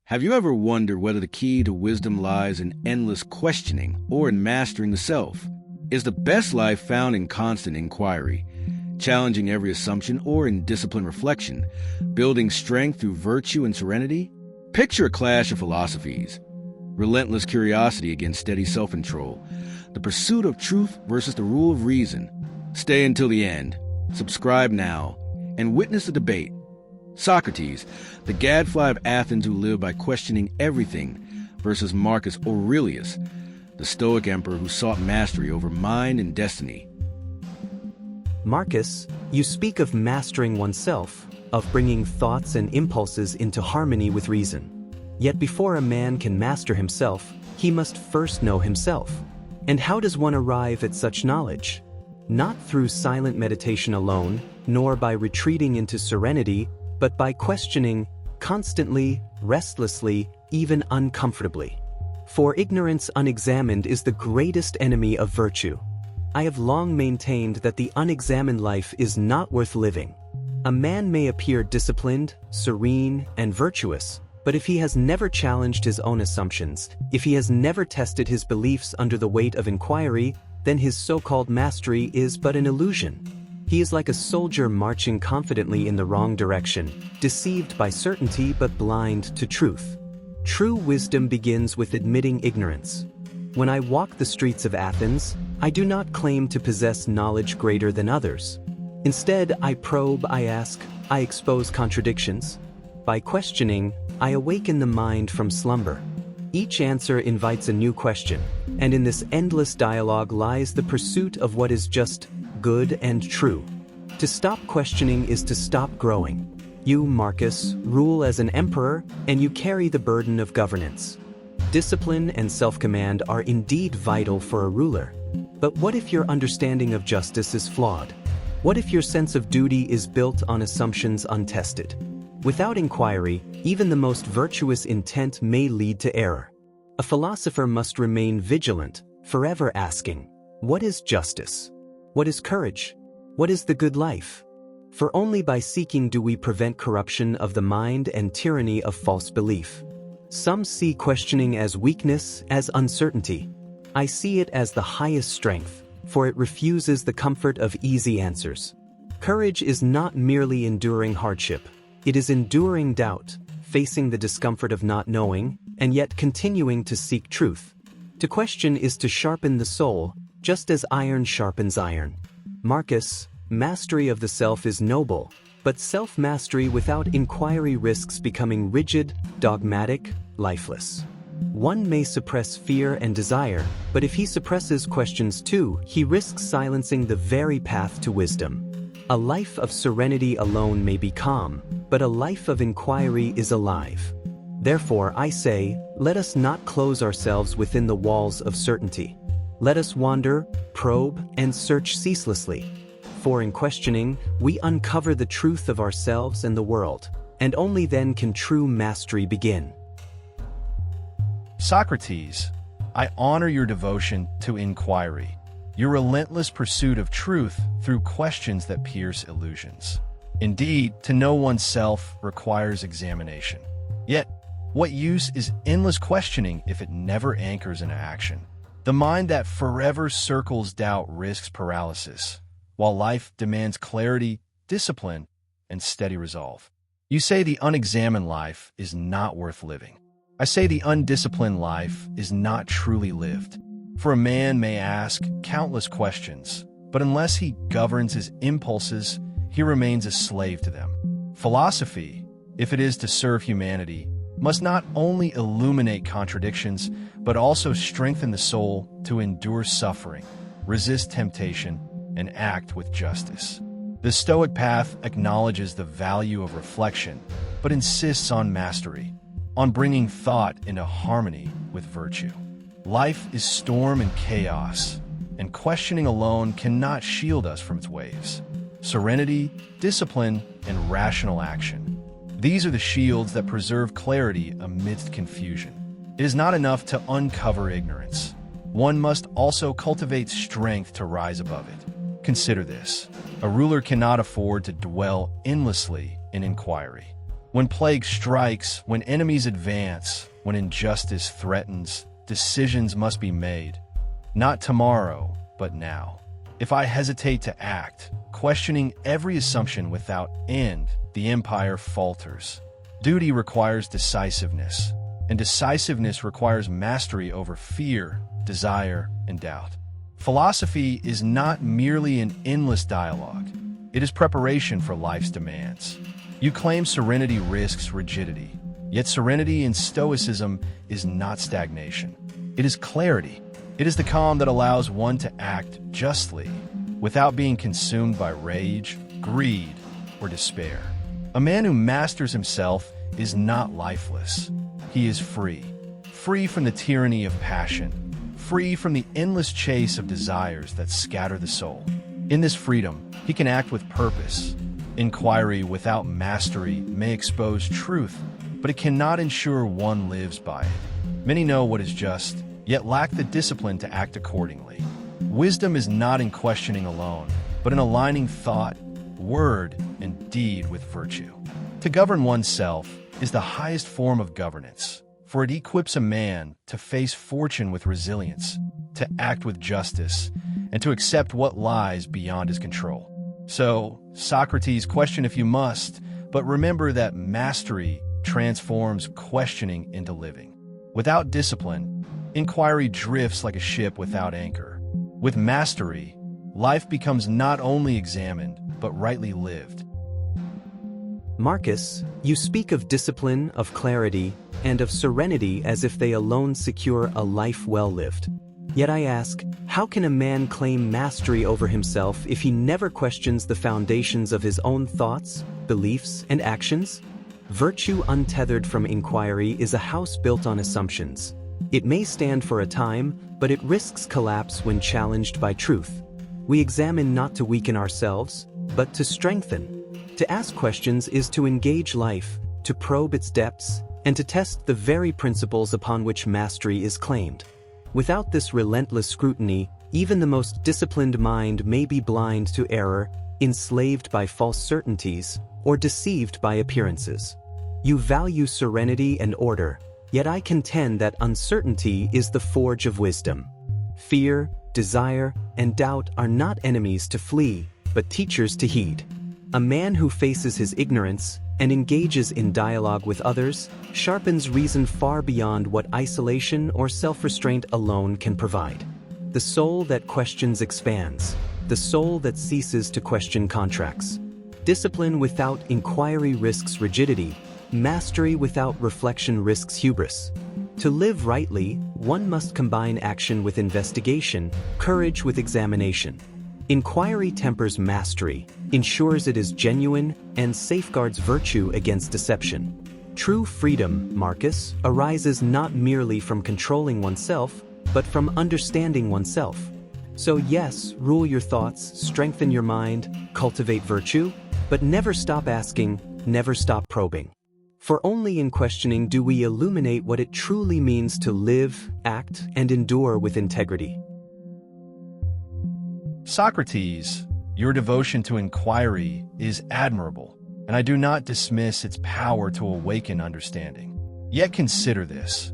Have you ever wondered whether the key to wisdom lies in endless questioning or in mastering the self? Is the best life found in constant inquiry, challenging every assumption, or in disciplined reflection, building strength through virtue and serenity? Picture a clash of philosophies. Relentless curiosity against steady self-control. The pursuit of truth versus the rule of reason. Stay until the end. Subscribe now and witness the debate. Socrates, the gadfly of Athens who lived by questioning everything, versus Marcus Aurelius, the Stoic emperor who sought mastery over mind and destiny. Marcus, you speak of mastering oneself, of bringing thoughts and impulses into harmony with reason. Yet before a man can master himself, he must first know himself. And how does one arrive at such knowledge? Not through silent meditation alone, nor by retreating into serenity, but by questioning, constantly, restlessly, even uncomfortably. For ignorance unexamined is the greatest enemy of virtue. I have long maintained that the unexamined life is not worth living. A man may appear disciplined, serene, and virtuous, but if he has never challenged his own assumptions, if he has never tested his beliefs under the weight of inquiry, then his so-called mastery is but an illusion. He is like a soldier marching confidently in the wrong direction, deceived by certainty but blind to truth. True wisdom begins with admitting ignorance. When I walk the streets of Athens, I do not claim to possess knowledge greater than others. Instead, I probe, I ask, I expose contradictions. By questioning, I awaken the mind from slumber. Each answer invites a new question, and in this endless dialogue lies the pursuit of what is just, good, and true. To stop questioning is to stop growing. You, Marcus, rule as an emperor, and you carry the burden of governance. Discipline and self-command are indeed vital for a ruler. But what if your understanding of justice is flawed? What if your sense of duty is built on assumptions untested? Without inquiry, even the most virtuous intent may lead to error. A philosopher must remain vigilant, forever asking, what is justice? What is courage? What is the good life? For only by seeking do we prevent corruption of the mind and tyranny of false belief. Some see questioning as weakness, as uncertainty. I see it as the highest strength, for it refuses the comfort of easy answers. Courage is not merely enduring hardship. It is enduring doubt, facing the discomfort of not knowing, and yet continuing to seek truth. To question is to sharpen the soul, just as iron sharpens iron. Marcus, mastery of the self is noble, but self-mastery without inquiry risks becoming rigid, dogmatic, lifeless. One may suppress fear and desire, but if he suppresses questions too, he risks silencing the very path to wisdom. A life of serenity alone may be calm, but a life of inquiry is alive. Therefore, I say, let us not close ourselves within the walls of certainty. Let us wander, probe, and search ceaselessly. For in questioning, we uncover the truth of ourselves and the world, and only then can true mastery begin. Socrates, I honor your devotion to inquiry, your relentless pursuit of truth through questions that pierce illusions. Indeed, to know oneself requires examination. Yet, what use is endless questioning if it never anchors into action? The mind that forever circles doubt risks paralysis, while life demands clarity, discipline, and steady resolve. You say the unexamined life is not worth living. I say the undisciplined life is not truly lived. For a man may ask countless questions, but unless he governs his impulses, he remains a slave to them. Philosophy, if it is to serve humanity, must not only illuminate contradictions, but also strengthen the soul to endure suffering, resist temptation, and act with justice. The Stoic path acknowledges the value of reflection, but insists on mastery, on bringing thought into harmony with virtue. Life is storm and chaos, and questioning alone cannot shield us from its waves. Serenity, discipline, and rational action. These are the shields that preserve clarity amidst confusion. It is not enough to uncover ignorance. One must also cultivate strength to rise above it. Consider this. A ruler cannot afford to dwell endlessly in inquiry. When plague strikes, when enemies advance, when injustice threatens, decisions must be made. Not tomorrow, but now. If I hesitate to act, questioning every assumption without end, the empire falters. Duty requires decisiveness, and decisiveness requires mastery over fear, desire, and doubt. Philosophy is not merely an endless dialogue. It is preparation for life's demands. You claim serenity risks rigidity, yet serenity in Stoicism is not stagnation. It is clarity. It is the calm that allows one to act justly, without being consumed by rage, greed, or despair. A man who masters himself is not lifeless. He is free. Free from the tyranny of passion. Free from the endless chase of desires that scatter the soul. In this freedom, he can act with purpose. Inquiry without mastery may expose truth, but it cannot ensure one lives by it. Many know what is just, yet lack the discipline to act accordingly. Wisdom is not in questioning alone, but in aligning thought, word, and deed with virtue. To govern oneself is the highest form of governance, for it equips a man to face fortune with resilience, to act with justice, and to accept what lies beyond his control. So, Socrates, question if you must, but remember that mastery transforms questioning into living. Without discipline, inquiry drifts like a ship without anchor. With mastery, life becomes not only examined, but rightly lived. Marcus, you speak of discipline, of clarity, and of serenity as if they alone secure a life well lived. Yet I ask, how can a man claim mastery over himself if he never questions the foundations of his own thoughts, beliefs, and actions? Virtue untethered from inquiry is a house built on assumptions. It may stand for a time, but it risks collapse when challenged by truth. We examine not to weaken ourselves, but to strengthen. To ask questions is to engage life, to probe its depths, and to test the very principles upon which mastery is claimed. Without this relentless scrutiny, even the most disciplined mind may be blind to error, enslaved by false certainties, or deceived by appearances. You value serenity and order, yet I contend that uncertainty is the forge of wisdom. Fear, desire, and doubt are not enemies to flee, but teachers to heed. A man who faces his ignorance and engages in dialogue with others sharpens reason far beyond what isolation or self-restraint alone can provide. The soul that questions expands. The soul that ceases to question contracts. Discipline without inquiry risks rigidity. Mastery without reflection risks hubris. To live rightly, one must combine action with investigation, courage with examination. Inquiry tempers mastery, ensures it is genuine, and safeguards virtue against deception. True freedom, Marcus, arises not merely from controlling oneself, but from understanding oneself. So yes, rule your thoughts, strengthen your mind, cultivate virtue, but never stop asking, never stop probing. For only in questioning do we illuminate what it truly means to live, act, and endure with integrity. Socrates, your devotion to inquiry is admirable, and I do not dismiss its power to awaken understanding. Yet consider this.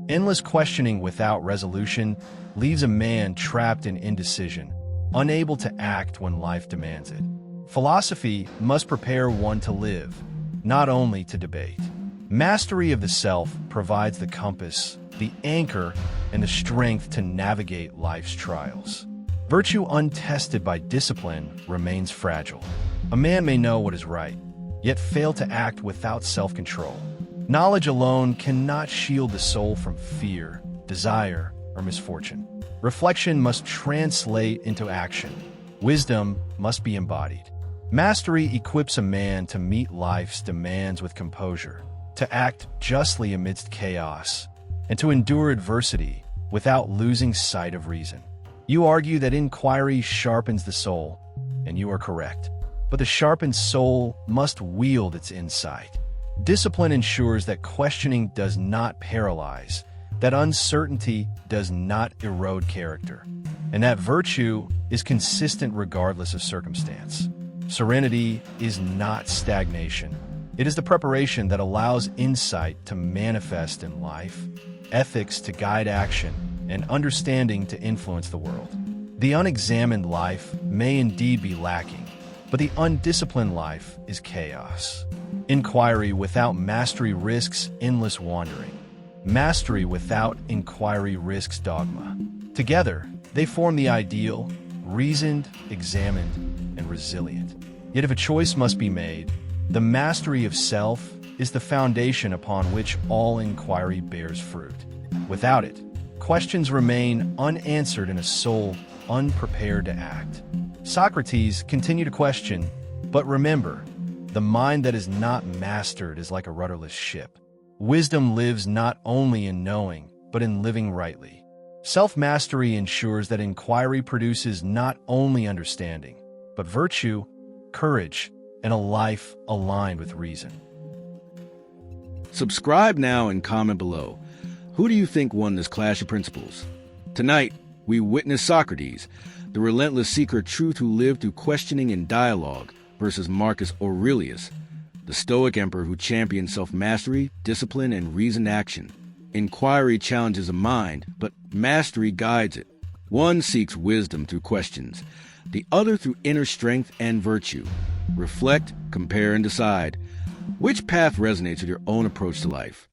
Endless questioning without resolution leaves a man trapped in indecision, unable to act when life demands it. Philosophy must prepare one to live, not only to debate. Mastery of the self provides the compass, the anchor, and the strength to navigate life's trials. Virtue untested by discipline remains fragile. A man may know what is right, yet fail to act without self-control. Knowledge alone cannot shield the soul from fear, desire, or misfortune. Reflection must translate into action. Wisdom must be embodied. Mastery equips a man to meet life's demands with composure, to act justly amidst chaos, and to endure adversity without losing sight of reason. You argue that inquiry sharpens the soul, and you are correct. But the sharpened soul must wield its insight. Discipline ensures that questioning does not paralyze, that uncertainty does not erode character, and that virtue is consistent regardless of circumstance. Serenity is not stagnation. It is the preparation that allows insight to manifest in life, ethics to guide action, and understanding to influence the world. The unexamined life may indeed be lacking, but the undisciplined life is chaos. Inquiry without mastery risks endless wandering. Mastery without inquiry risks dogma. Together, they form the ideal, reasoned, examined, and resilient. Yet if a choice must be made, the mastery of self is the foundation upon which all inquiry bears fruit. Without it, questions remain unanswered in a soul unprepared to act. Socrates continued to question, but remember, the mind that is not mastered is like a rudderless ship. Wisdom lives not only in knowing, but in living rightly. Self-mastery ensures that inquiry produces not only understanding, but virtue, courage, and a life aligned with reason. Subscribe now and comment below. Who do you think won this clash of principles? Tonight, we witness Socrates, the relentless seeker of truth who lived through questioning and dialogue, versus Marcus Aurelius, the Stoic emperor who championed self-mastery, discipline, and reasoned action. Inquiry challenges the mind, but mastery guides it. One seeks wisdom through questions, the other through inner strength and virtue. Reflect, compare, and decide. Which path resonates with your own approach to life?